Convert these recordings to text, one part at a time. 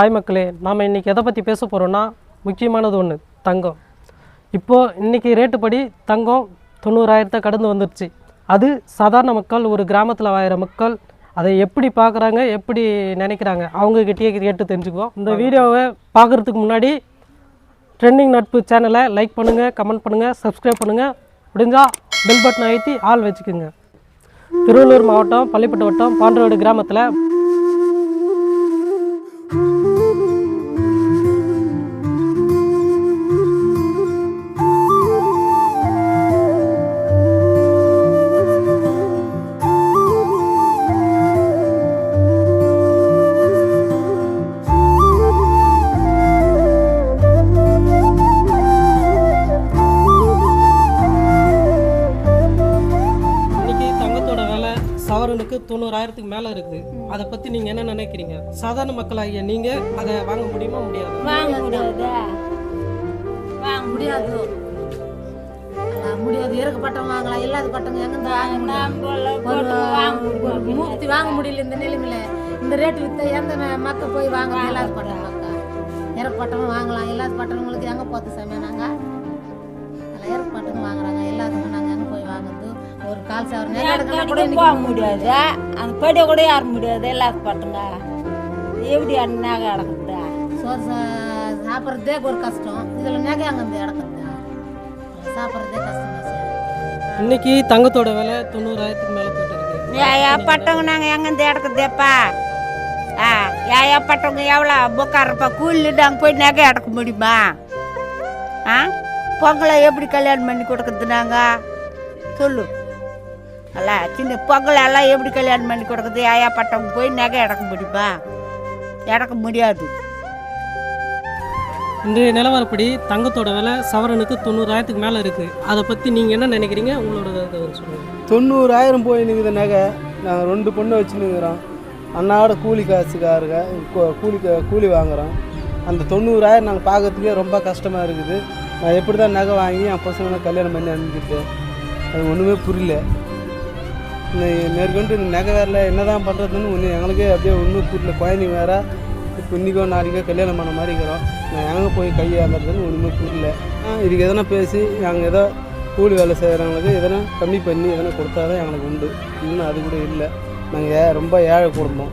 Hi மக்களே, நாம் இன்றைக்கி எதை பற்றி பேச போகிறோன்னா முக்கியமானது ஒன்று, தங்கம். இப்போது இன்றைக்கி ரேட்டு படி தங்கம் 90,000 கடந்து வந்துடுச்சு. அது சாதாரண மக்கள், ஒரு கிராமத்தில் வாயிற மக்கள் அதை எப்படி பார்க்குறாங்க, எப்படி நினைக்கிறாங்க, அவங்கக்கிட்டே கேட்டு தெரிஞ்சுக்குவோம். இந்த வீடியோவை பார்க்குறதுக்கு முன்னாடி ட்ரெண்டிங் நட்பு சேனலை லைக் பண்ணுங்கள், கமெண்ட் பண்ணுங்கள், சப்ஸ்கிரைப் பண்ணுங்கள். முடிஞ்சால் பெல் பட்டன் அழுத்தி ஆள் வச்சுக்கோங்க. திருவள்ளூர் மாவட்டம் பள்ளிப்பட்டு வட்டம் பாண்டரோடு கிராமத்தில் சவரனுக்கு 90,000 மேலே இருக்குது. அதை பற்றி நீங்கள் என்ன நினைக்கிறீங்க? சாதாரண மக்களாகிய நீங்கள் அதை வாங்க முடியுமா? முடியாது. வாங்க முடியாது. இறக்கப்பட்டவங்க வாங்கலாம், இல்லாத பட்டவங்க மூர்த்தி வாங்க முடியல. இந்த நிலைமையில இந்த ரேட்டு வித்த எந்த மக்கள் போய் வாங்க? இல்லாத பட்டவங்க மக்கள் இறக்கப்பட்டவங்க வாங்கலாம், இல்லாத பட்டவங்களுக்கு எங்கே பார்த்து சமையானாங்க? அதில் இறக்கப்பட்டவங்க வாங்குறாங்க, இல்லாதவங்க நாங்கள் எங்கே போய் வாங்குறது? ஒரு கால் சவரம் கூட போக முடியாது, அந்த படியை கூட யார முடியாது. எல்லாத்துக்கும் பட்டுங்க எப்படி நகை அடக்குது? சோறு சாப்பிட்றதே ஒரு கஷ்டம், இதில் நகை அங்கே அடக்குது, சாப்பிட்றதே கஷ்டம். இன்னைக்கு தங்கத்தோட விலை 90,000 மேலே போயிட்டு இருக்கு. ஏயா பட்டவங்க நாங்கள் எங்கேருந்து அடக்குதேப்பா? ஏயா பட்டவங்க எவ்வளோ புக்காரப்பா கூலிட்டு அங்கே போய் நகை அடக்க முடியுமா? பொங்கலை எப்படி கல்யாணம் பண்ணி கொடுக்குறது நாங்கள்? சொல்லு. அல்ல சின்ன பொங்கலெல்லாம் எப்படி கல்யாணம் பண்ணி கொடுக்குறது? ஏயா பட்டவங்க போய் நகை அடக்க முடியுமா? அடக்க முடியாது. இன்றைய நிலவரப்படி தங்கத்தோட விலை சவரனுக்கு 90,000 மேலே இருக்குது. அதை பற்றி நீங்கள் என்ன நினைக்கிறீங்க? உங்களோட சொல்லுங்கள். 90,000 போய் நிற்குது நகை. நாங்கள் 2 பொண்ணை வச்சு நிற்கிறோம். அன்னாட கூலி காசுக்காருங்க கூலி வாங்குகிறோம். அந்த 90,000 நாங்கள் பார்க்கறதுக்கே ரொம்ப கஷ்டமாக இருக்குது. நான் எப்படி தான் நகை வாங்கி என் பசங்களை கல்யாணம் பண்ணி அனுப்பிட்டு அது ஒன்றுமே புரியல. மேற்கொண்டு இந்த நகை வேறில் என்ன தான் பண்ணுறதுன்னு ஒன்று எங்களுக்கே அப்படியே ஒன்றும் புரியல. குழந்தைங்க வேறு இப்போ இன்றைக்கோ நாளைக்கோ கல்யாணம் பண்ண மாதிரி இருக்கிறோம். நான் எங்கே போய் கையாளுறதுன்னு ஒன்றுமே புரியல. இதுக்கு எதனா பேசி நாங்கள் ஏதோ கூலி வேலை செய்கிறவங்களுக்கு எதனா கம்மி பண்ணி எதனா கொடுத்தா தான் எங்களுக்கு உண்டு. இன்னும் அது கூட இல்லை. நாங்கள் ரொம்ப ஏழை குடும்பம்,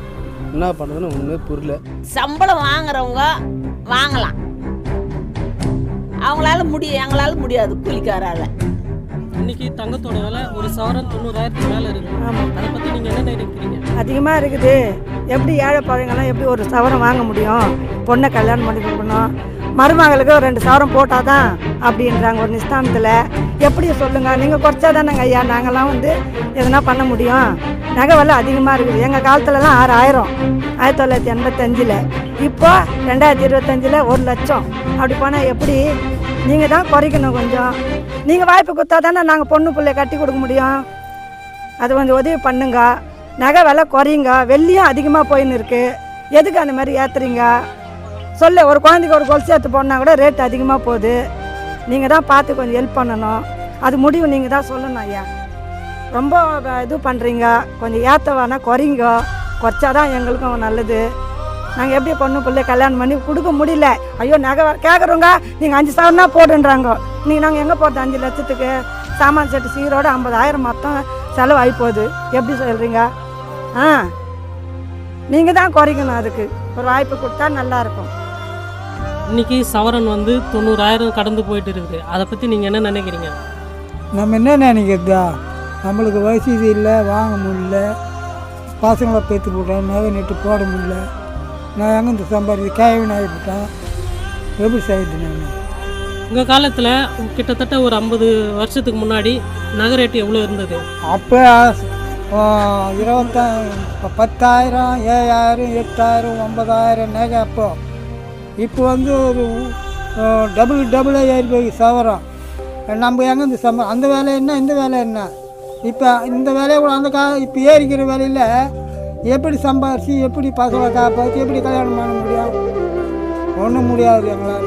என்ன பண்ணுறதுன்னு ஒன்றுமே புரியல. சம்பளம் வாங்குறவங்க வாங்கலாம், அவங்களால முடியும், எங்களால முடியாது கூலிக்காரால. இன்னைக்கு தங்கத்தோட விலை ஒரு சவரன் 90,000 மேலே இருக்குது. ஆமாம், அதை பற்றி நீங்கள் என்ன நினைக்கிறீங்க? அதிகமாக இருக்குது. எப்படி ஏழை பழங்கள்லாம் எப்படி ஒரு சவரம் வாங்க முடியும்? பொண்ணை கல்யாணம் பண்ணி கொடுக்கணும், மருமகளுக்கு ஒரு 2 சவரம் போட்டால் தான் அப்படின்றாங்க ஒரு நிஸ்தானத்தில். எப்படி சொல்லுங்கள்? நீங்கள் குறைச்சா தானேங்க ஐயா நாங்கள்லாம் எதனா பண்ண முடியும்? நகை விலை அதிகமாக இருக்குது. எங்கள் காலத்துலலாம் 6,000 1985. இப்போ 2025 1,00,000. அப்படி போனால் எப்படி? நீங்கள் தான் குறைக்கணும் கொஞ்சம். நீங்கள் வாய்ப்பு கொடுத்தா தானே நாங்கள் பொண்ணு பிள்ளைய கட்டி கொடுக்க முடியும். அது கொஞ்சம் உதவி பண்ணுங்க. நகை விலை குறையுங்க. வெள்ளியும் அதிகமாக போயின்னு இருக்குது. எதுக்கு அந்த மாதிரி ஏற்றுறீங்க? சொல்ல ஒரு குழந்தைக்கு ஒரு கொலுசு ஏற்று போனால் கூட ரேட் அதிகமாக போகுது. நீங்கள் தான் பார்த்து கொஞ்சம் ஹெல்ப் பண்ணணும். அது முடிவு நீங்கள் தான் சொல்லணும் ஐயா. ரொம்ப இது பண்ணுறீங்க. கொஞ்சம் ஏற்ற வேணால் குறைங்க. குறைச்சாதான் எங்களுக்கும் நல்லது. நாங்கள் எப்படி பொண்ணு பிள்ளை கல்யாணம் பண்ணி கொடுக்க முடியல. ஐயோ நகை கேட்குறோங்க, நீங்கள் 5 சவரம்னா போடுன்றாங்க. நீங்கள் நாங்கள் எங்கே போகிறது? 5 லட்சத்துக்கு சாமான் செட்டு சீரோடு 50,000 மொத்தம் செலவாகி போகுது. எப்படி சொல்கிறீங்க? நீங்கள் தான் குறைக்கணும். அதுக்கு ஒரு வாய்ப்பு கொடுத்தா நல்லாயிருக்கும். இன்னைக்கு சவரன் 90,000 கடந்து போயிட்டு இருக்குது. அதை பற்றி நீங்கள் என்ன நினைக்கிறீங்க? நம்ம என்ன நினைக்கிறதா? நம்மளுக்கு வசதி இல்லை, வாங்க முடியல. பசங்களை பேத்து போட்டேன், நகை நெட்டு போட முடியல. நான் எங்கே சம்பாதிச்சு கேவன் ஆகிவிட்டேன். எப்படி செய்யுது? நான் உங்கள் காலத்தில் கிட்டத்தட்ட ஒரு 50 வருஷத்துக்கு முன்னாடி நகை ரேட்டு எவ்வளோ இருந்தது? அப்போ 10,000, 7,000, 8,000, 9,000 நகை. இப்போ ஒரு டபுளாக ஏறி போய் சவரம். நம்ம எங்கே அந்த வேலை என்ன, இந்த வேலை என்ன? இப்போ இந்த வேலையை கூட அந்த இப்போ ஏறிக்கிற வேலையில் எப்படி சம்பாரிச்சு, எப்படி பசங்களை காப்பாற்றி, எப்படி கல்யாணம் பண்ண முடியும்? ஒன்றும் முடியாது எங்களால்.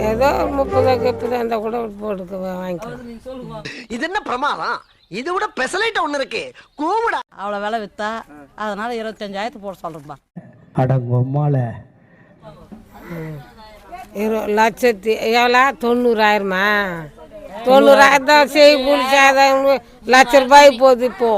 ஏதோ 30 அந்த கூட போட்டு வாங்கிக்கலாம். இது என்ன பிரமாதம்? இது விட பெசலைட் ஒன்று இருக்கு, கூவிடா. அவ்வளோ விலை விற்றா, அதனால் 25,000 போட சொல்கிறேன்பா. அடங்கம்மால 90,000 90,000 தான் செய்ய கூலி சாதம் 1,00,000 ரூபாய் போகுது இப்போ